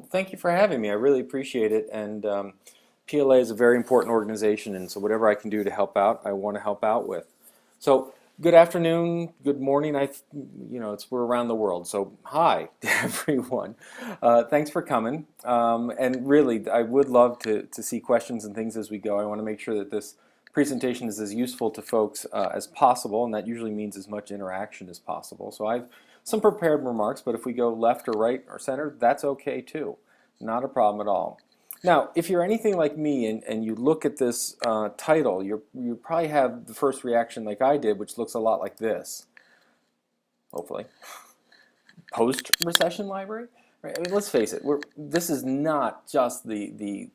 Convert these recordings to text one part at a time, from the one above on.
thank you for having me. I really appreciate it. And PLA is a very important organization, and so whatever I can do to help out, I want to help out with. So, good afternoon, good morning. We're around the world. So, hi to everyone. Thanks for coming. And really, I would love to see questions and things as we go. I want to make sure that this presentation is as useful to folks as possible, and that usually means as much interaction as possible. So I've some prepared remarks, but if we go left or right or center, that's okay too. Not a problem at all. Now, if you're anything like me and you look at this title, you probably have the first reaction like I did, which looks a lot like this, hopefully. Post-recession library? Right? I mean, let's face it, this is not just the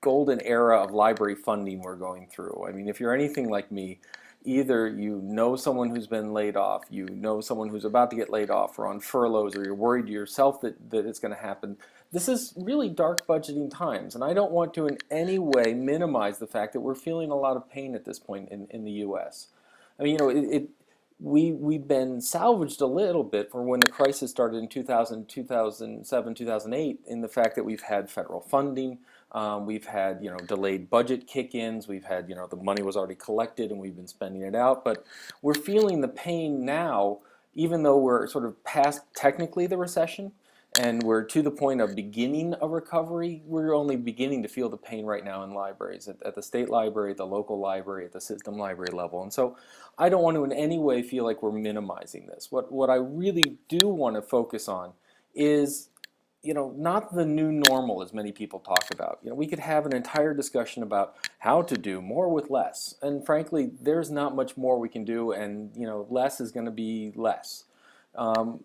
golden era of library funding we're going through. I mean, if you're anything like me, either you know someone who's been laid off, you know someone who's about to get laid off or on furloughs, or you're worried yourself that it's going to happen. This is really dark budgeting times, and I don't want to in any way minimize the fact that we're feeling a lot of pain at this point in the U.S. I mean, we've been salvaged a little bit from when the crisis started in 2000, 2007, 2008 in the fact that we've had federal funding, we've had delayed budget kick-ins, we've had the money was already collected and we've been spending it out, but we're feeling the pain now, even though we're sort of past technically the recession and we're to the point of beginning a recovery. We're only beginning to feel the pain right now in libraries, at the state library, at the local library, at the system library level. And so I don't want to in any way feel like we're minimizing this. What I really do want to focus on is not the new normal as many people talk about. We could have an entire discussion about how to do more with less. And frankly, there's not much more we can do, and less is going to be less.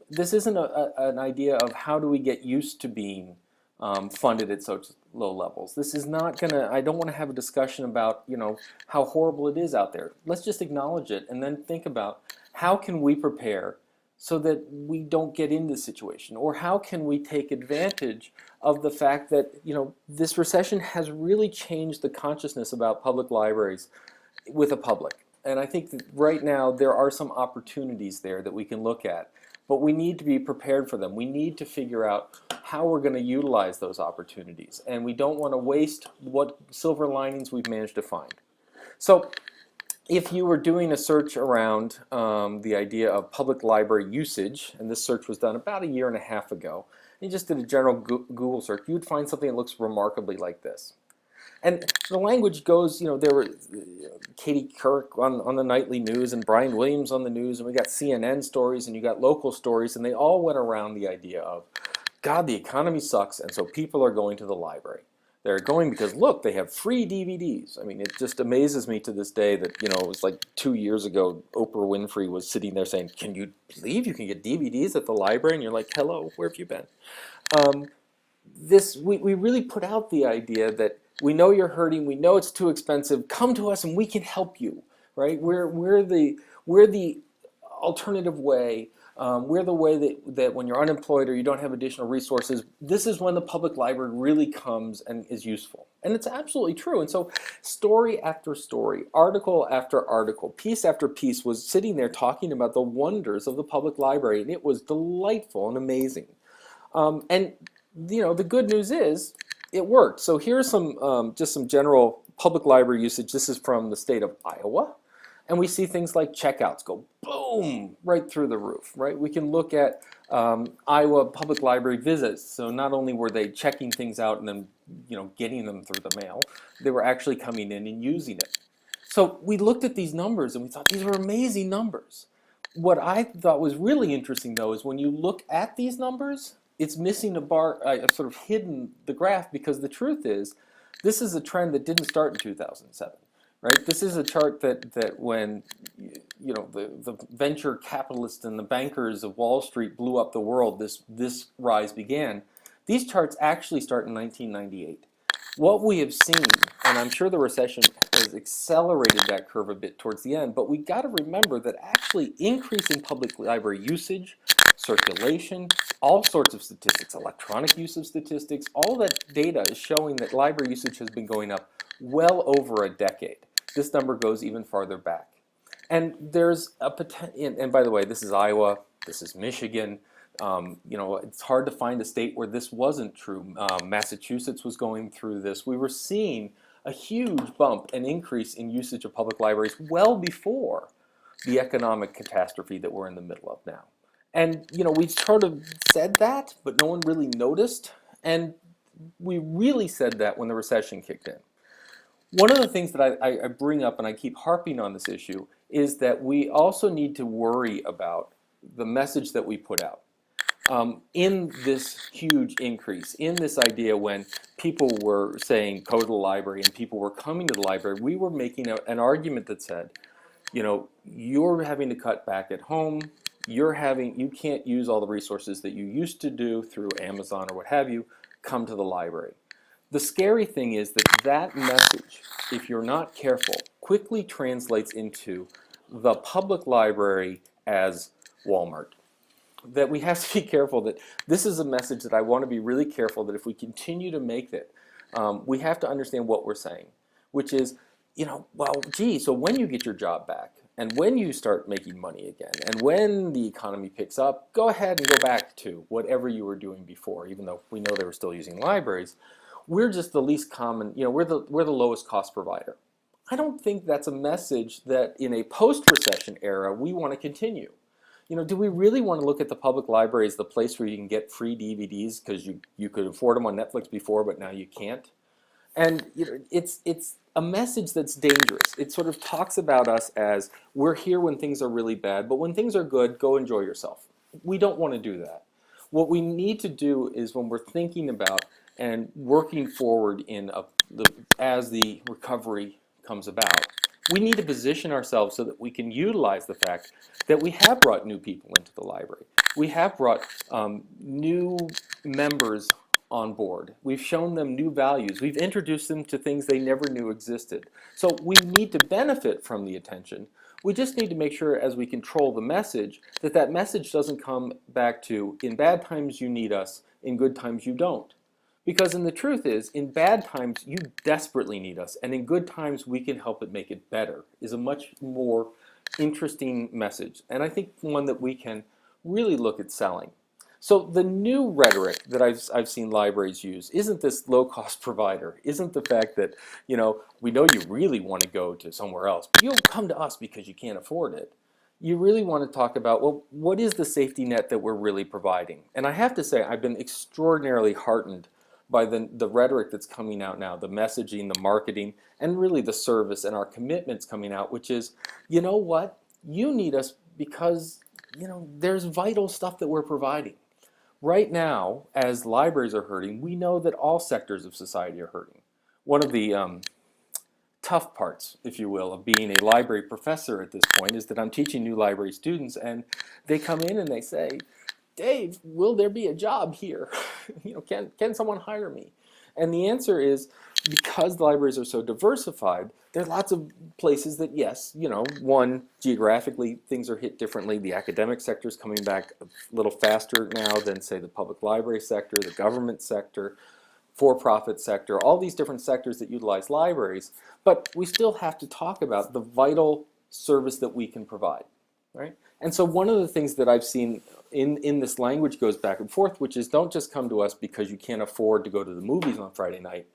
This isn't an idea of how do we get used to being funded at such low levels. This is not I don't want to have a discussion about, how horrible it is out there. Let's just acknowledge it and then think about how can we prepare so that we don't get in this situation, or how can we take advantage of the fact that, this recession has really changed the consciousness about public libraries with the public. And I think that right now there are some opportunities there that we can look at, but we need to be prepared for them. We need to figure out how we're going to utilize those opportunities, and we don't want to waste what silver linings we've managed to find. So if you were doing a search around the idea of public library usage, and this search was done about 1.5 years ago, and you just did a general Google search, you would find something that looks remarkably like this. And the language goes, there were Katie Couric on the nightly news and Brian Williams on the news, and we got CNN stories and you got local stories, and they all went around the idea of, God, the economy sucks, and so people are going to the library. They're going because, look, they have free DVDs. I mean, it just amazes me to this day that, it was like 2 years ago, Oprah Winfrey was sitting there saying, can you believe you can get DVDs at the library? And you're like, hello, where have you been? We really put out the idea that we know you're hurting, we know it's too expensive, come to us and we can help you, right? We're the alternative way. We're the way that when you're unemployed or you don't have additional resources, this is when the public library really comes and is useful. And it's absolutely true. And so story after story, article after article, piece after piece was sitting there talking about the wonders of the public library, and it was delightful and amazing. And the good news is it worked. So here's just some general public library usage. This is from the state of Iowa. And we see things like checkouts go boom right through the roof, right? We can look at Iowa public library visits. So not only were they checking things out and then getting them through the mail, they were actually coming in and using it. So we looked at these numbers and we thought these were amazing numbers. What I thought was really interesting though is when you look at these numbers, it's missing a bar. I've sort of hidden the graph because the truth is this is a trend that didn't start in 2007. Right? This is a chart that when the venture capitalists and the bankers of Wall Street blew up the world, this rise began. These charts actually start in 1998. What we have seen, and I'm sure the recession has accelerated that curve a bit towards the end, but we got to remember that actually increasing public library usage, circulation, all sorts of statistics, electronic use of statistics, all that data is showing that library usage has been going up well over a decade. This number goes even farther back. And there's a potential, and by the way, this is Iowa, this is Michigan, You know, it's hard to find a state where this wasn't true. Massachusetts was going through this. We were seeing a huge bump and increase in usage of public libraries well before the economic catastrophe that we're in the middle of now. And, you know, we sort of said that, but no one really noticed. And we really said that when the recession kicked in. One of the things that I bring up, and I keep harping on this issue, is that we also need to worry about the message that we put out. In this huge increase, in this idea when people were saying go to the library and people were coming to the library, we were making an argument that said, you know, you're having to cut back at home, you can't use all the resources that you used to do through Amazon or what have you, come to the library. The scary thing is that that message, if you're not careful, quickly translates into the public library as Walmart. That we have to be careful that this is a message that I want to be really careful that if we continue to make it, we have to understand what we're saying, which is, you know, well, gee, so when you get your job back and when you start making money again and when the economy picks up, go ahead and go back to whatever you were doing before, even though we know they were still using libraries. We're just the least common, you know, we're the lowest cost provider. I don't think that's a message that in a post-recession era we want to continue. You know, do we really want to look at the public library as the place where you can get free DVDs because you could afford them on Netflix before, but now you can't? And you know, it's a message that's dangerous. It sort of talks about us as we're here when things are really bad, but when things are good, go enjoy yourself. We don't want to do that. What we need to do is when we're thinking about and working forward as the recovery comes about, we need to position ourselves so that we can utilize the fact that we have brought new people into the library. We have brought new members on board. We've shown them new values. We've introduced them to things they never knew existed. So we need to benefit from the attention. We just need to make sure as we control the message that that message doesn't come back to, in bad times you need us, in good times you don't. Because the truth is, in bad times you desperately need us, and in good times we can help it make it better, is a much more interesting message. And I think one that we can really look at selling. So the new rhetoric that I've seen libraries use isn't this low-cost provider, isn't the fact that, you know, we know you really want to go to somewhere else, but you'll come to us because you can't afford it. You really want to talk about, well, what is the safety net that we're really providing? And I have to say, I've been extraordinarily heartened by the rhetoric that's coming out now, the messaging, the marketing, and really the service and our commitments coming out, which is, you know what? You need us because, you know, there's vital stuff that we're providing. Right now, as libraries are hurting, we know that all sectors of society are hurting. One of the tough parts, if you will, of being a library professor at this point is that I'm teaching new library students, and they come in and they say, Dave, will there be a job here? You know, can someone hire me? And the answer is, because the libraries are so diversified, there are lots of places that, yes, you know, one, geographically, things are hit differently. The academic sector is coming back a little faster now than, say, the public library sector, the government sector, for-profit sector, all these different sectors that utilize libraries. But we still have to talk about the vital service that we can provide, right? And so one of the things that I've seen in this language goes back and forth, which is don't just come to us because you can't afford to go to the movies on Friday night.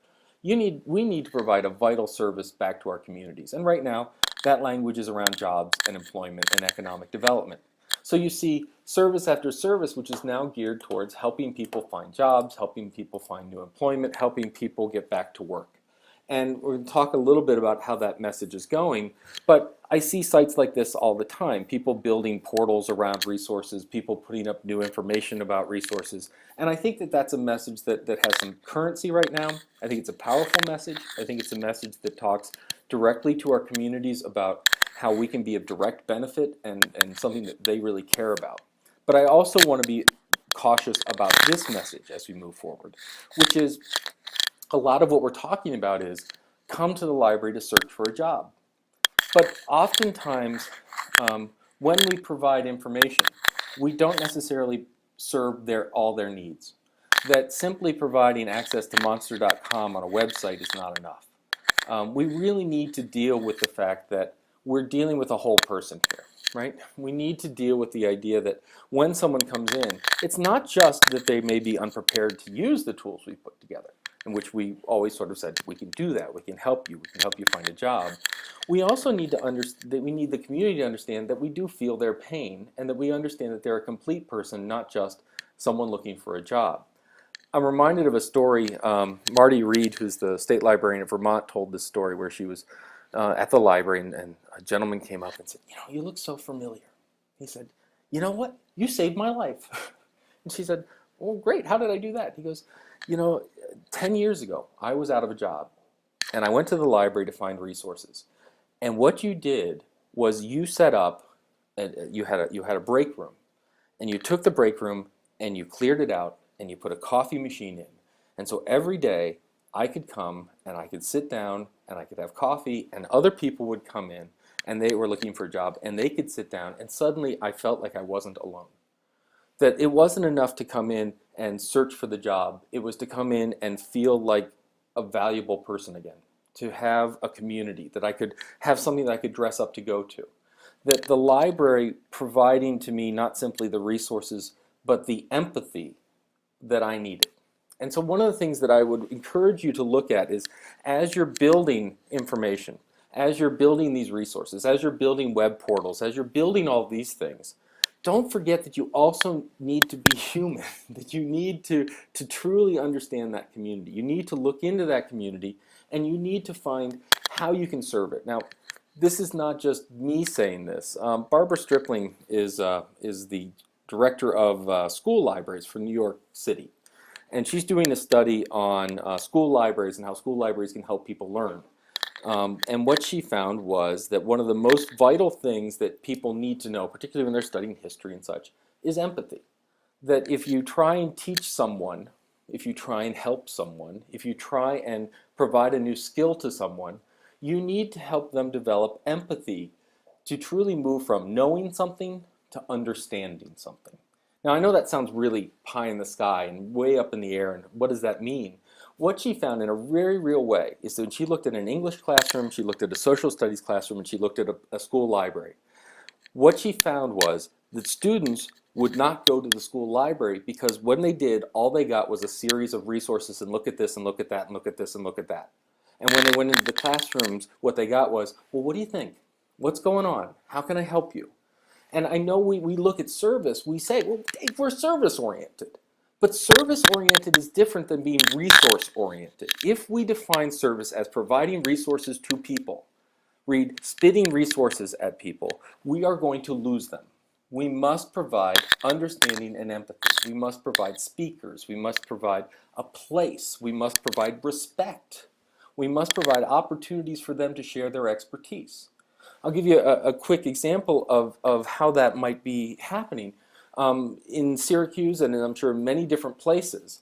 We need to provide a vital service back to our communities. And right now, that language is around jobs and employment and economic development. So you see service after service, which is now geared towards helping people find jobs, helping people find new employment, helping people get back to work. And we're going to talk a little bit about how that message is going. But I see sites like this all the time, people building portals around resources, people putting up new information about resources. And I think that that's a message that has some currency right now. I think it's a powerful message. I think it's a message that talks directly to our communities about how we can be of direct benefit and something that they really care about. But I also want to be cautious about this message as we move forward, which is a lot of what we're talking about is come to the library to search for a job. But oftentimes, when we provide information, we don't necessarily serve all their needs. That simply providing access to monster.com on a website is not enough. We really need to deal with the fact that we're dealing with a whole person here, right? We need to deal with the idea that when someone comes in, it's not just that they may be unprepared to use the tools we put together, in which we always sort of said, we can do that, we can help you find a job. We also need to understand that we need the community to understand that we do feel their pain and that we understand that they're a complete person, not just someone looking for a job. I'm reminded of a story, Marty Reed, who's the state librarian of Vermont, told this story where she was at the library and a gentleman came up and said, you know, you look so familiar. He said, you know what? You saved my life. And she said, well, great. How did I do that? He goes, you know, 10 years ago, I was out of a job and I went to the library to find resources. And what you did was you set up, you had a break room, and you took the break room and you cleared it out and you put a coffee machine in. And so every day I could come and I could sit down and I could have coffee and other people would come in and they were looking for a job and they could sit down and suddenly I felt like I wasn't alone. That it wasn't enough to come in and search for the job. It was to come in and feel like a valuable person again. To have a community, that I could have something that I could dress up to go to. That the library providing to me not simply the resources, but the empathy that I needed. And so one of the things that I would encourage you to look at is as you're building information, as you're building these resources, as you're building web portals, as you're building all these things, don't forget that you also need to be human, that you need to truly understand that community. You need to look into that community and you need to find how you can serve it. Now, this is not just me saying this. Barbara Stripling is the director of school libraries for New York City. And she's doing a study on school libraries and how school libraries can help people learn. And what she found was that one of the most vital things that people need to know, particularly when they're studying history and such, is empathy. That if you try and teach someone, if you try and help someone, if you try and provide a new skill to someone, you need to help them develop empathy to truly move from knowing something to understanding something. Now I know that sounds really pie in the sky and way up in the air, and what does that mean? What she found in a very real way is that when she looked at an English classroom, she looked at a social studies classroom, and she looked at a school library. What she found was that students would not go to the school library because when they did, all they got was a series of resources and look at this and look at that and look at this and look at that. And when they went into the classrooms, what they got was, well, what do you think? What's going on? How can I help you? And I know we look at service, we say, well, Dave, we're service-oriented. But service-oriented is different than being resource-oriented. If we define service as providing resources to people, read spitting resources at people, we are going to lose them. We must provide understanding and empathy. We must provide speakers. We must provide a place. We must provide respect. We must provide opportunities for them to share their expertise. I'll give you a quick example of how that might be happening. In Syracuse and I'm sure many different places,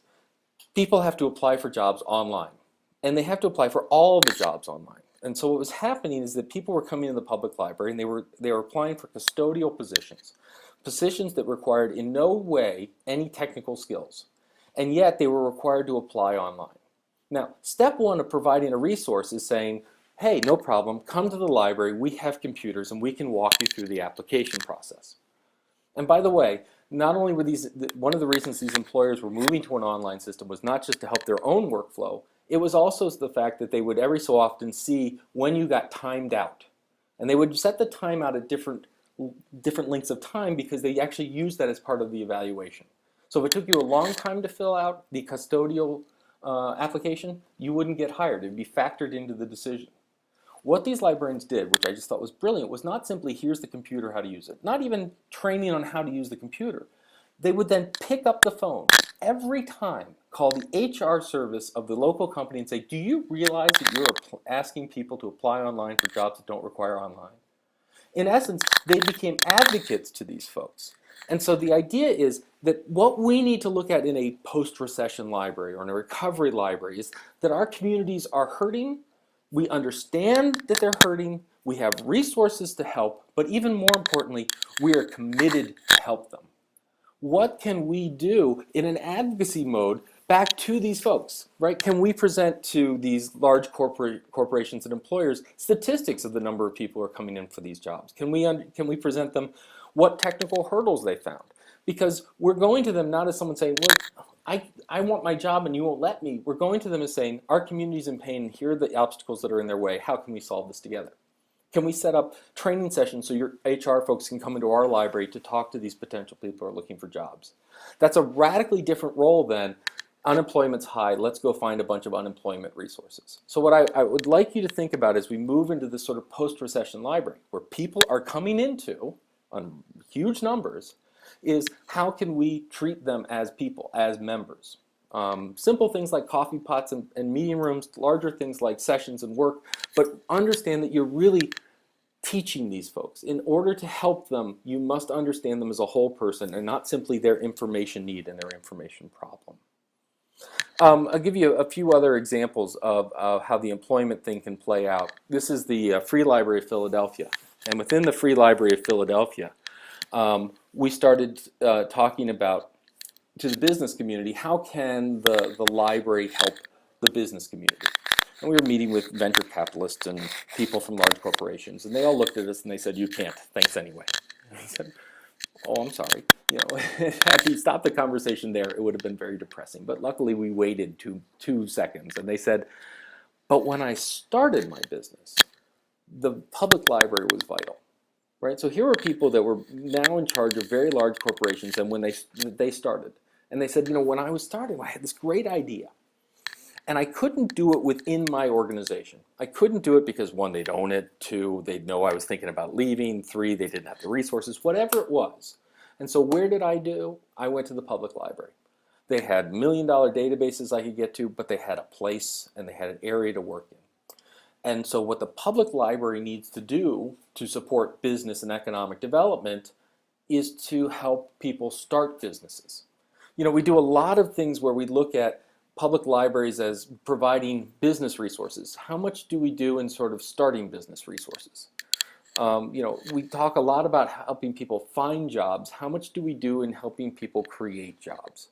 people have to apply for jobs online. And they have to apply for all the jobs online. And so what was happening is that people were coming in the public library and they were applying for custodial positions. Positions that required in no way any technical skills. And yet they were required to apply online. Now, step one of providing a resource is saying, hey, no problem, come to the library, we have computers and we can walk you through the application process. And by the way, not only were one of the reasons these employers were moving to an online system was not just to help their own workflow, it was also the fact that they would every so often see when you got timed out. And they would set the time out at different lengths of time because they actually used that as part of the evaluation. So if it took you a long time to fill out the custodial application, you wouldn't get hired. It would be factored into the decision. What these librarians did, which I just thought was brilliant, was not simply here's the computer, how to use it. Not even training on how to use the computer. They would then pick up the phone every time, call the HR service of the local company and say, do you realize that you're asking people to apply online for jobs that don't require online? In essence, they became advocates to these folks. And so the idea is that what we need to look at in a post-recession library or in a recovery library is that our communities are hurting. We understand that they're hurting, we have resources to help, but even more importantly, we are committed to help them. What can we do in an advocacy mode back to these folks, right? Can we present to these large corporations and employers statistics of the number of people who are coming in for these jobs? Can we present them what technical hurdles they found? Because we're going to them not as someone saying, well, I want my job and you won't let me. We're going to them as saying, our community's in pain, here are the obstacles that are in their way, how can we solve this together? Can we set up training sessions so your HR folks can come into our library to talk to these potential people who are looking for jobs? That's a radically different role than unemployment's high, let's go find a bunch of unemployment resources. So what I would like you to think about as we move into this sort of post-recession library, where people are coming into, on huge numbers, is how can we treat them as people, as members? Simple things like coffee pots and meeting rooms, larger things like sessions and work, but understand that you're really teaching these folks. In order to help them, you must understand them as a whole person and not simply their information need and their information problem. I'll give you a few other examples of how the employment thing can play out. This is the Free Library of Philadelphia. And within the Free Library of Philadelphia, we started talking about, to the business community, how can the library help the business community? And we were meeting with venture capitalists and people from large corporations, and they all looked at us and they said, you can't, thanks anyway. And I said, oh, I'm sorry. You know, had we stopped the conversation there, it would have been very depressing. But luckily we waited two seconds, and they said, but when I started my business, the public library was vital. Right? So here were people that were now in charge of very large corporations, and when they started, and they said, you know, when I was starting, I had this great idea, and I couldn't do it within my organization. I couldn't do it because, one, they'd own it, two, they'd know I was thinking about leaving, three, they didn't have the resources, whatever it was. And so where did I do? I went to the public library. They had million-dollar databases I could get to, but they had a place and they had an area to work in. And so what the public library needs to do to support business and economic development is to help people start businesses. You know, we do a lot of things where we look at public libraries as providing business resources. How much do we do in sort of starting business resources? You know, we talk a lot about helping people find jobs. How much do we do in helping people create jobs?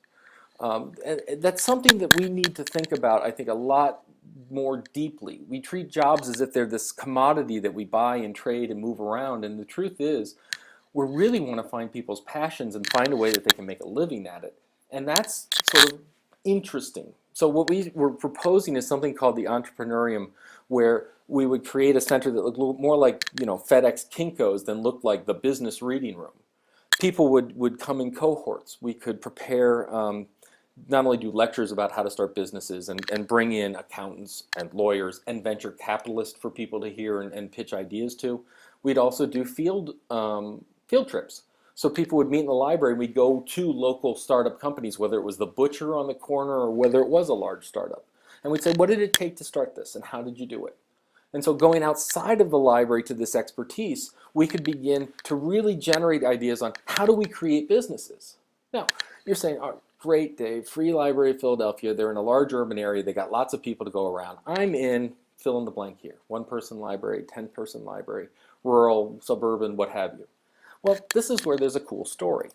And that's something that we need to think about, I think, a lot more deeply. We treat jobs as if they're this commodity that we buy and trade and move around, and the truth is we really want to find people's passions and find a way that they can make a living at it. And that's sort of interesting. So what we were proposing is something called the entrepreneurium, where we would create a center that looked more like, you know, FedEx Kinko's than looked like the business reading room. People would come in cohorts. We could prepare, not only do lectures about how to start businesses and bring in accountants and lawyers and venture capitalists for people to hear and pitch ideas to. We'd also do field trips. So people would meet in the library and we'd go to local startup companies, whether it was the butcher on the corner or whether it was a large startup. And we'd say, what did it take to start this and how did you do it? And so going outside of the library to this expertise, we could begin to really generate ideas on how do we create businesses. Now, you're saying, oh, great, Dave, Free Library of Philadelphia, they're in a large urban area, they got lots of people to go around. I'm in, fill in the blank here, 1-person library, 10-person library, rural, suburban, what have you. Well, this is where there's a cool story.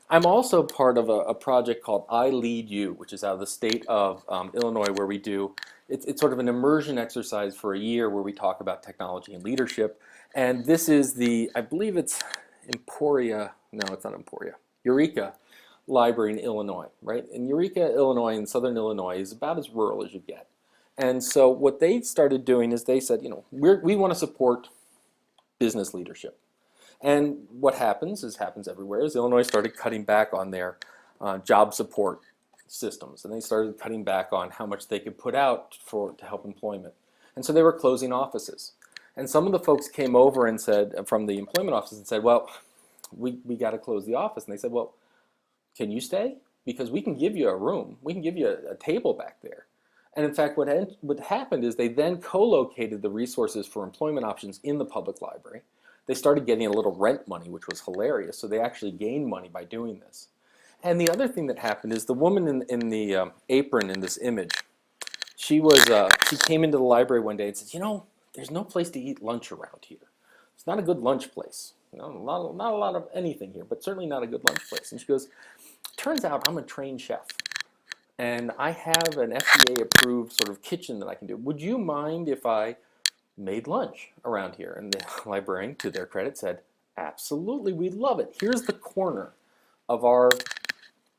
I'm also part of a project called I Lead You, which is out of the state of Illinois, where we do, it's sort of an immersion exercise for a year where we talk about technology and leadership. And this is the, I believe it's Emporia, no, it's not Emporia, Eureka Library in Illinois, right? And Eureka, Illinois, in southern Illinois is about as rural as you get. And so what they started doing is they said, you know, we want to support business leadership. And what happens, as happens everywhere, is Illinois started cutting back on their job support systems. And they started cutting back on how much they could put out to help employment. And so they were closing offices. And some of the folks came over and said, from the employment offices, and said, well, we got to close the office. And they said, well, can you stay? Because we can give you a room. We can give you a table back there. And in fact, what happened is they then co-located the resources for employment options in the public library. They started getting a little rent money, which was hilarious. So they actually gained money by doing this. And the other thing that happened is the woman in the apron in this image, she came into the library one day and said, you know, there's no place to eat lunch around here. It's not a good lunch place. You know, not a lot of anything here, but certainly not a good lunch place. And she goes, turns out I'm a trained chef. and I have an FDA approved sort of kitchen that I can do. Would you mind if I made lunch around here? And the librarian, to their credit, said, absolutely, we'd love it. Here's the corner of our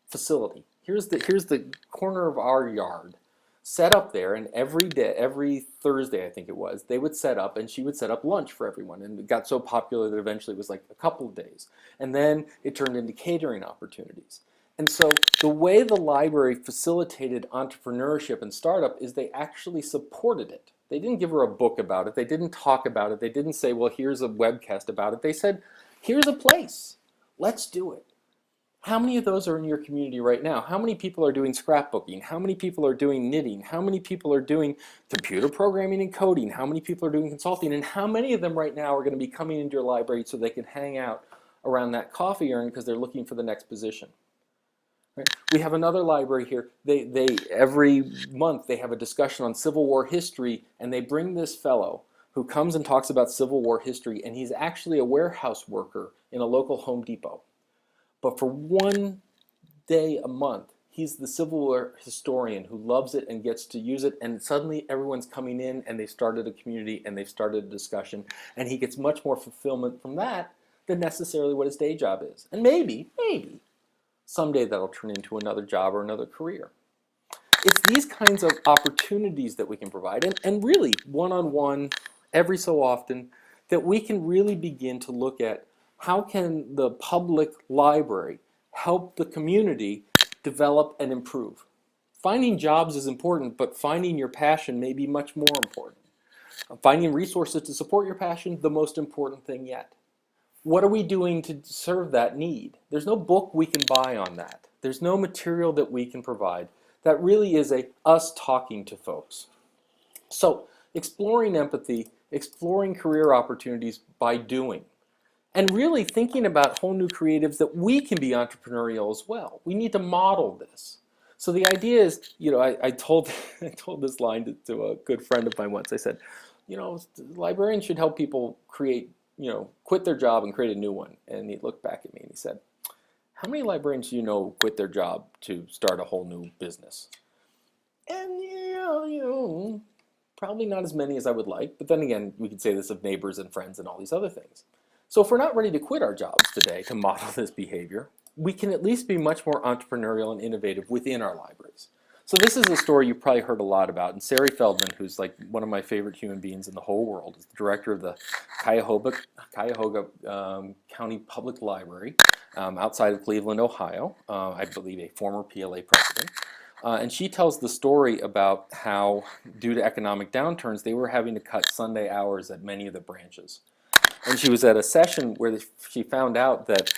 facility. Here's the corner of our yard. Set up there, and every day, every Thursday, I think it was, they would set up, and she would set up lunch for everyone. And it got so popular that eventually it was like a couple of days. And then it turned into catering opportunities. And so the way the library facilitated entrepreneurship and startup is they actually supported it. They didn't give her a book about it. They didn't talk about it. They didn't say, well, here's a webcast about it. They said, here's a place. Let's do it. How many of those are in your community right now? How many people are doing scrapbooking? How many people are doing knitting? How many people are doing computer programming and coding? How many people are doing consulting? And how many of them right now are going to be coming into your library so they can hang out around that coffee urn because they're looking for the next position? Right? We have another library here. They every month they have a discussion on Civil War history, and they bring this fellow who comes and talks about Civil War history, and he's actually a warehouse worker in a local Home Depot. But for one day a month, he's the Civil War historian who loves it and gets to use it, and suddenly everyone's coming in and they've started a community and they've started a discussion, and he gets much more fulfillment from that than necessarily what his day job is. And maybe, someday that'll turn into another job or another career. It's these kinds of opportunities that we can provide, and really one-on-one, every so often, that we can really begin to look at how can the public library help the community develop and improve. Finding jobs is important, but finding your passion may be much more important. Finding resources to support your passion, the most important thing yet. What are we doing to serve that need? There's no book we can buy on that. There's no material that we can provide. That really is us talking to folks. So exploring empathy, exploring career opportunities by doing. And really thinking about whole new creatives that we can be entrepreneurial as well. We need to model this. So the idea is, I told this line to a good friend of mine once. I said, librarians should help people create, quit their job and create a new one. And he looked back at me and he said, how many librarians do you know quit their job to start a whole new business? And probably not as many as I would like. But then again, we could say this of neighbors and friends and all these other things. So if we're not ready to quit our jobs today to model this behavior, we can at least be much more entrepreneurial and innovative within our libraries. So this is a story you've probably heard a lot about. And Sari Feldman, who's like one of my favorite human beings in the whole world, is the director of the Cuyahoga County Public Library outside of Cleveland, Ohio. I believe a former PLA president. And she tells the story about how, due to economic downturns, they were having to cut Sunday hours at many of the branches. And she was at a session where she found out that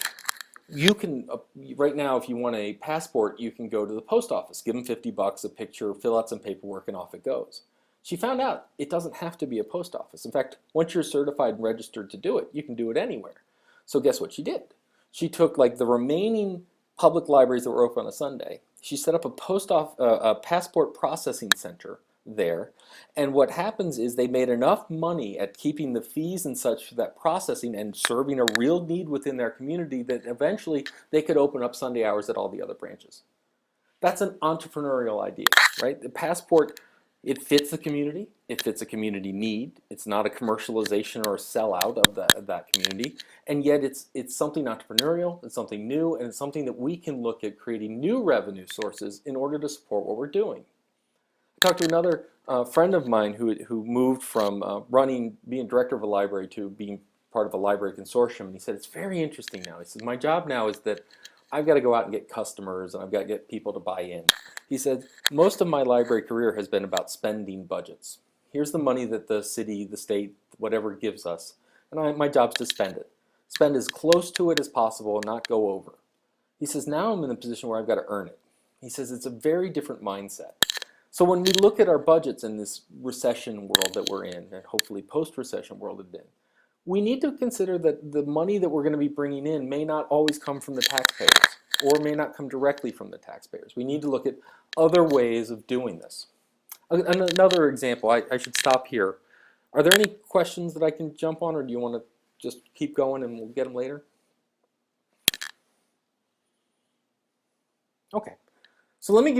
you can, right now, if you want a passport, you can go to the post office, give them $50, a picture, fill out some paperwork, and off it goes. She found out it doesn't have to be a post office. In fact, once you're certified and registered to do it, you can do it anywhere. So guess what she did? She took like the remaining public libraries that were open on a Sunday. She set up a passport processing center there, and what happens is they made enough money at keeping the fees and such for that processing and serving a real need within their community that eventually they could open up Sunday hours at all the other branches. That's an entrepreneurial idea, right? The passport, it fits the community, it fits a community need, it's not a commercialization or a sellout of that community, and yet it's something entrepreneurial, it's something new, and it's something that we can look at creating new revenue sources in order to support what we're doing. I talked to another friend of mine who moved from being director of a library to being part of a library consortium, and he said, it's very interesting now. He said, my job now is that I've got to go out and get customers, and I've got to get people to buy in. He said, most of my library career has been about spending budgets. Here's the money that the city, the state, whatever gives us, and my job's to spend it. Spend as close to it as possible and not go over. He says, now I'm in a position where I've got to earn it. He says, it's a very different mindset. So when we look at our budgets in this recession world that we're in, and hopefully post-recession world we're in, we need to consider that the money that we're going to be bringing in may not always come from the taxpayers, or may not come directly from the taxpayers. We need to look at other ways of doing this. Another example, I should stop here. Are there any questions that I can jump on, or do you want to just keep going and we'll get them later? Okay. So let me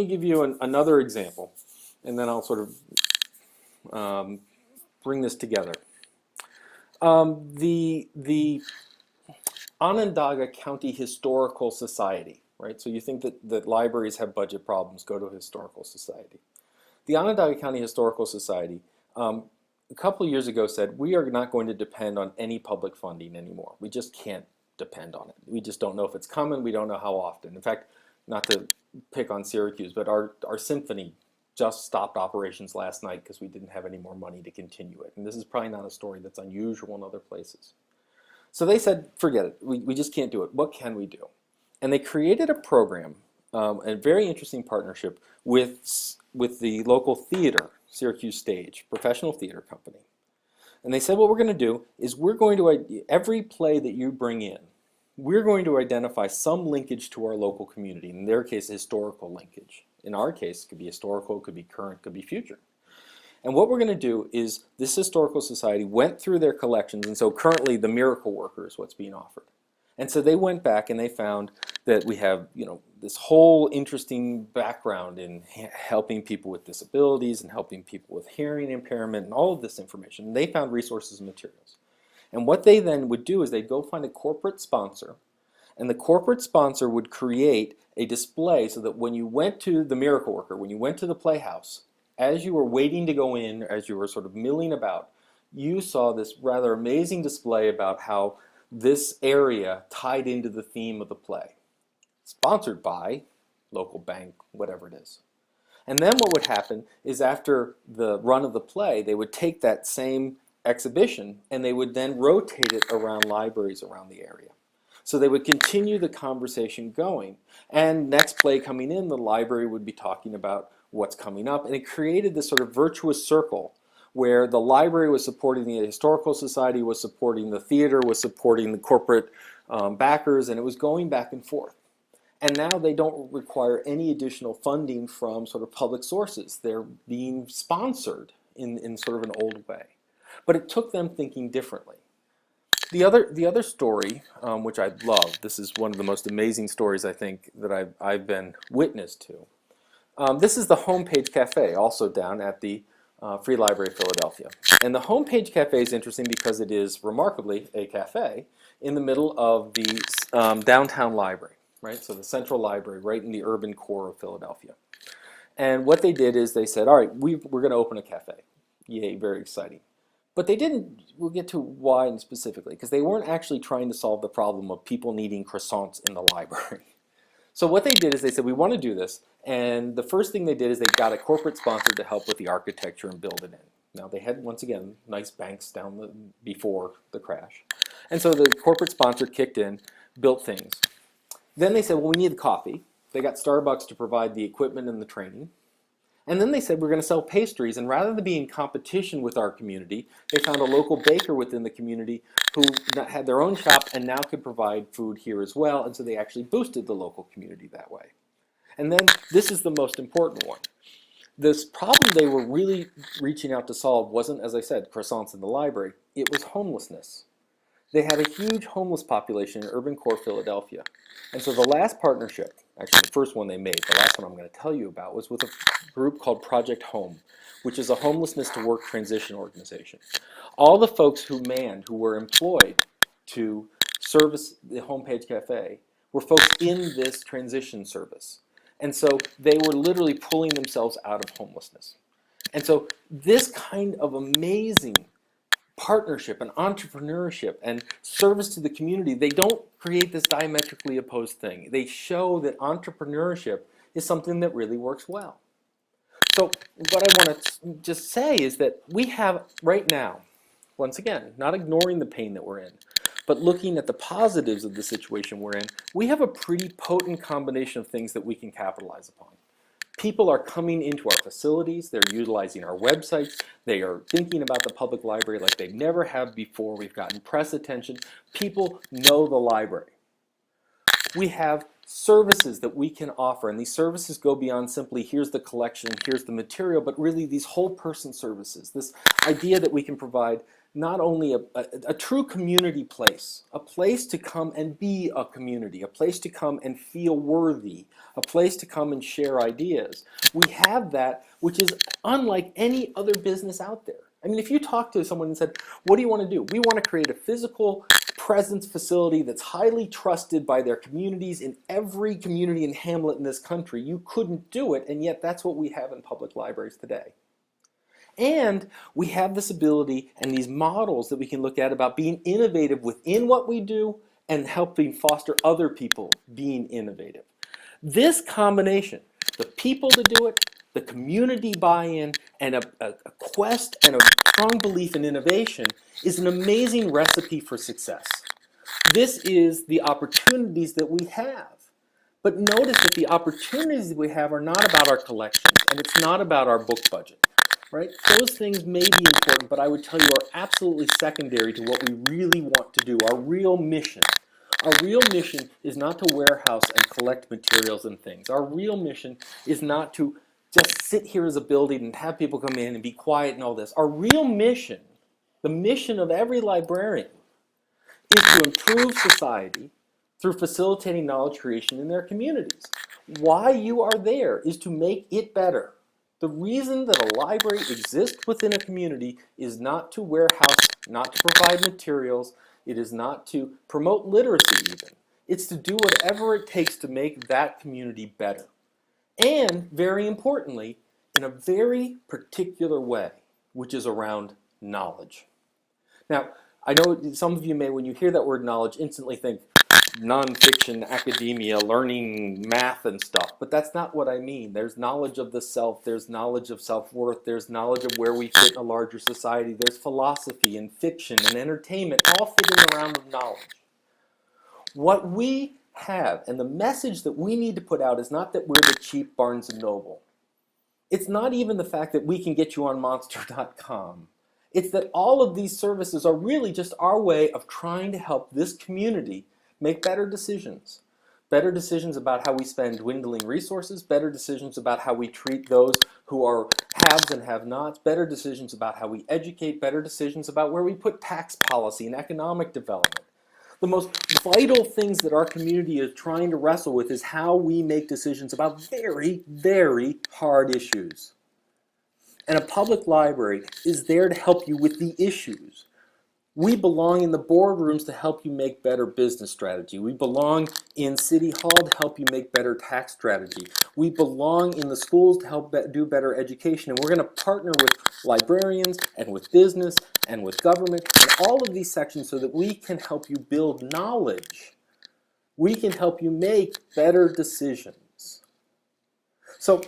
give you another example, and then I'll sort of bring this together. The Onondaga County Historical Society, right? So you think that libraries have budget problems, go to a historical society. The Onondaga County Historical Society a couple of years ago said, we are not going to depend on any public funding anymore. We just can't depend on it. We just don't know if it's coming. We don't know how often. In fact, not to pick on Syracuse, but our symphony just stopped operations last night because we didn't have any more money to continue it. And this is probably not a story that's unusual in other places. So they said, forget it. We just can't do it. What can we do? And they created a program, a very interesting partnership with the local theater, Syracuse Stage, professional theater company. And they said, what we're going to do is we're going to, every play that you bring in, we're going to identify some linkage to our local community. In their case, a historical linkage. In our case, it could be historical, it could be current, it could be future. And what we're going to do is this historical society went through their collections, and so currently the Miracle Worker is what's being offered. And so they went back and they found that we have, this whole interesting background in helping people with disabilities and helping people with hearing impairment and all of this information. And they found resources and materials. And what they then would do is they'd go find a corporate sponsor, and the corporate sponsor would create a display so that when you went to the Miracle Worker, when you went to the Playhouse, as you were waiting to go in, as you were sort of milling about, you saw this rather amazing display about how this area tied into the theme of the play. Sponsored by local bank, whatever it is. And then what would happen is after the run of the play, they would take that same exhibition and they would then rotate it around libraries around the area. So they would continue the conversation going. And next play coming in, the library would be talking about what's coming up. And it created this sort of virtuous circle where the library was supporting the historical society, was supporting the theater, was supporting the corporate backers, and it was going back and forth. And now they don't require any additional funding from sort of public sources. They're being sponsored in sort of an old way. But it took them thinking differently. The other story, which I love, this is one of the most amazing stories I think that I've been witness to. This is the Homepage Cafe, also down at the Free Library of Philadelphia. And the Homepage Cafe is interesting because it is remarkably a cafe in the middle of the downtown library, right? So the central library right in the urban core of Philadelphia. And what they did is they said, all right, we're going to open a cafe. Yay, very exciting. But they didn't, we'll get to why specifically, because they weren't actually trying to solve the problem of people needing croissants in the library. So what they did is they said, we want to do this. And the first thing they did is they got a corporate sponsor to help with the architecture and build it in. Now they had, once again, nice banks down before the crash. And so the corporate sponsor kicked in, built things. Then they said, well, we need the coffee. They got Starbucks to provide the equipment and the training. And then they said, we're going to sell pastries. And rather than be in competition with our community, they found a local baker within the community who had their own shop and now could provide food here as well. And so they actually boosted the local community that way. And then this is the most important one. This problem they were really reaching out to solve wasn't, as I said, croissants in the library. It was homelessness. They had a huge homeless population in urban core Philadelphia. And so the last partnership, actually the first one they made, the last one I'm going to tell you about, was with a group called Project Home, which is a homelessness to work transition organization. All the folks who were employed to service the Homepage Cafe were folks in this transition service. And so they were literally pulling themselves out of homelessness. And so this kind of amazing partnership and entrepreneurship and service to the community, they don't create this diametrically opposed thing. They show that entrepreneurship is something that really works well. So what I want to just say is that we have right now, once again, not ignoring the pain that we're in, but looking at the positives of the situation we're in, we have a pretty potent combination of things that we can capitalize upon. People are coming into our facilities, they're utilizing our websites, they are thinking about the public library like they never have before. We've gotten press attention. People know the library. We have services that we can offer, and these services go beyond simply here's the collection, here's the material, but really these whole person services, this idea that we can provide not only a true community place, a place to come and be a community, a place to come and feel worthy, a place to come and share ideas. We have that, which is unlike any other business out there. I mean, if you talk to someone and said, what do you want to do? We want to create a physical presence facility that's highly trusted by their communities in every community and hamlet in this country. You couldn't do it, and yet that's what we have in public libraries today. And we have this ability and these models that we can look at about being innovative within what we do and helping foster other people being innovative. This combination, the people to do it, the community buy-in, and a quest and a strong belief in innovation is an amazing recipe for success. This is the opportunities that we have. But notice that the opportunities that we have are not about our collections, and it's not about our book budget. Right? Those things may be important, but I would tell you are absolutely secondary to what we really want to do, our real mission. Our real mission is not to warehouse and collect materials and things. Our real mission is not to just sit here as a building and have people come in and be quiet and all this. Our real mission, the mission of every librarian, is to improve society through facilitating knowledge creation in their communities. Why you are there is to make it better. The reason that a library exists within a community is not to warehouse, not to provide materials, it is not to promote literacy even. It's to do whatever it takes to make that community better. And, very importantly, in a very particular way, which is around knowledge. Now, I know some of you may, when you hear that word knowledge, instantly think nonfiction, academia, learning math and stuff, but that's not what I mean. There's knowledge of the self, there's knowledge of self-worth, there's knowledge of where we fit in a larger society, there's philosophy and fiction and entertainment, all fitting around with knowledge. What we have, and the message that we need to put out is not that we're the cheap Barnes & Noble. It's not even the fact that we can get you on monster.com. It's that all of these services are really just our way of trying to help this community make better decisions. Better decisions about how we spend dwindling resources, better decisions about how we treat those who are haves and have-nots, better decisions about how we educate, better decisions about where we put tax policy and economic development. The most vital things that our community is trying to wrestle with is how we make decisions about very, very hard issues. And a public library is there to help you with the issues. We belong in the boardrooms to help you make better business strategy. We belong in City Hall to help you make better tax strategy. We belong in the schools to help do better education. And we're going to partner with librarians and with business and with government and all of these sections so that we can help you build knowledge. We can help you make better decisions. So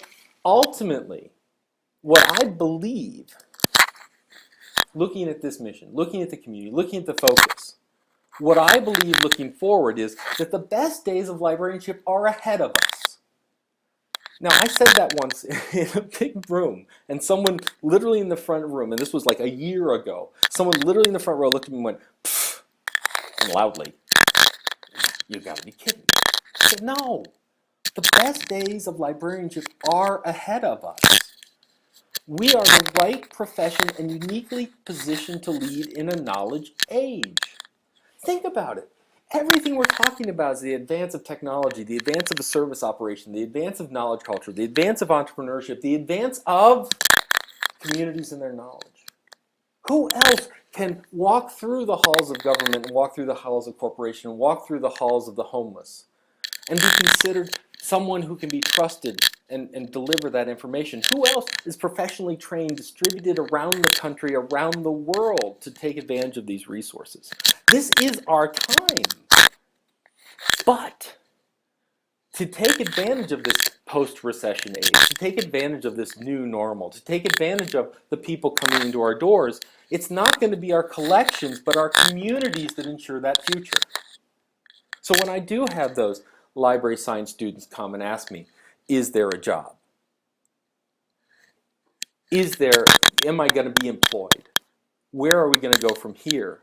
ultimately, what I believe, looking at this mission, looking at the community, looking at the focus, what I believe looking forward is that the best days of librarianship are ahead of us. Now, I said that once in a big room, and someone literally in the front room, and this was like a year ago, someone literally in the front row looked at me and went, "Pfft," and loudly, "You gotta be kidding." I said, no, the best days of librarianship are ahead of us. We are the right profession and uniquely positioned to lead in a knowledge age. Think about it. Everything we're talking about is the advance of technology, the advance of a service operation, the advance of knowledge culture, the advance of entrepreneurship, the advance of communities and their knowledge. Who else can walk through the halls of government and walk through the halls of corporation and walk through the halls of the homeless and be considered someone who can be trusted and deliver that information? Who else is professionally trained, distributed around the country, around the world to take advantage of these resources? This is our time. But to take advantage of this post-recession age, to take advantage of this new normal, to take advantage of the people coming into our doors, it's not going to be our collections, but our communities that ensure that future. So when I do have those library science students come and ask me, is there a job? Am I going to be employed? Where are we going to go from here?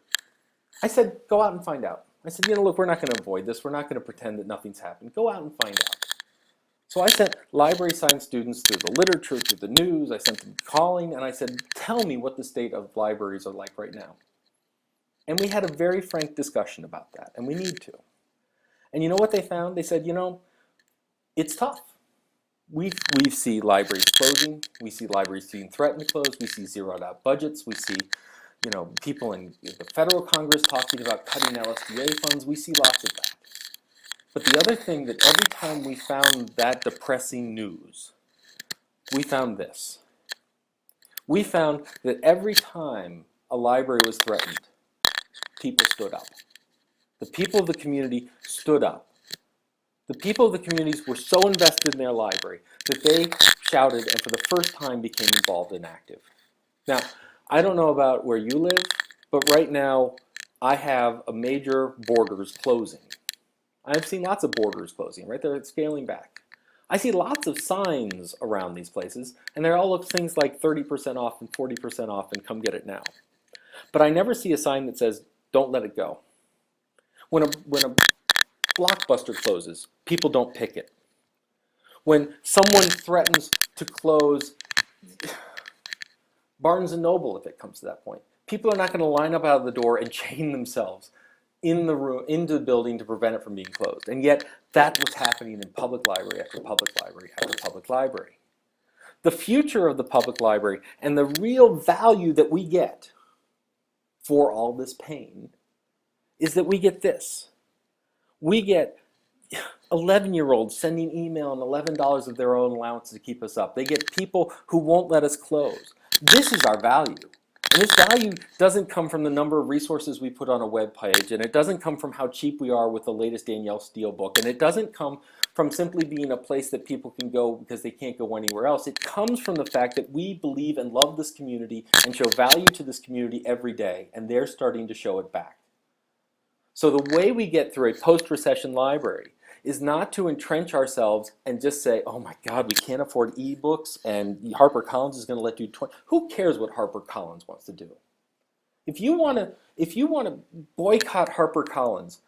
I said, go out and find out. I said, look, we're not going to avoid this. We're not going to pretend that nothing's happened. Go out and find out. So I sent library science students through the literature, through the news. I sent them calling, and I said, tell me what the state of libraries are like right now. And we had a very frank discussion about that, and we need to. And you know what they found? They said, you know, it's tough. We see libraries closing. We see libraries being threatened to close. We see zeroed out budgets. We see, you know, people in the federal Congress talking about cutting LSDA funds. We see lots of that. But the other thing that every time we found that depressing news, we found this. We found that every time a library was threatened, people stood up. The people of the community stood up. The people of the communities were so invested in their library that they shouted and for the first time became involved and active. Now, I don't know about where you live, but right now I have a major Borders closing. I've seen lots of Borders closing, right? They're scaling back. I see lots of signs around these places, and they all look things like 30% off and 40% off and come get it now. But I never see a sign that says, don't let it go. When a Blockbuster closes, people don't picket. When someone threatens to close Barnes & Noble, if it comes to that point, people are not going to line up out of the door and chain themselves in the room, into the building to prevent it from being closed. And yet, that was happening in public library after public library after public library. The future of the public library and the real value that we get for all this pain is that we get this. We get 11-year-olds sending email and $11 of their own allowance to keep us up. They get people who won't let us close. This is our value. And this value doesn't come from the number of resources we put on a web page, and it doesn't come from how cheap we are with the latest Danielle Steele book, and it doesn't come from simply being a place that people can go because they can't go anywhere else. It comes from the fact that we believe and love this community and show value to this community every day, and they're starting to show it back. So the way we get through a post-recession library is not to entrench ourselves and just say, oh my God, we can't afford ebooks and HarperCollins is going to let you 20. Who cares what HarperCollins wants to do? If you want to boycott HarperCollins,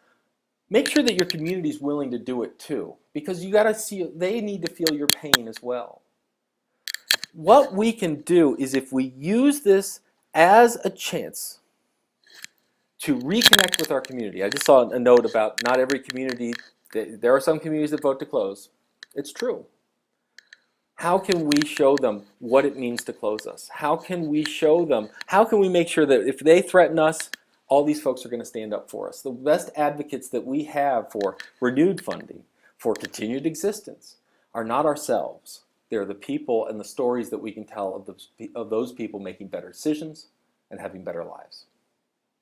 make sure that your community is willing to do it too, because you got to see, they need to feel your pain as well. What we can do is if we use this as a chance to reconnect with our community. I just saw a note about not every community, there are some communities that vote to close. It's true. How can we show them what it means to close us? How can we show them, how can we make sure that if they threaten us, all these folks are going to stand up for us? The best advocates that we have for renewed funding, for continued existence, are not ourselves. They're the people and the stories that we can tell of those people making better decisions and having better lives.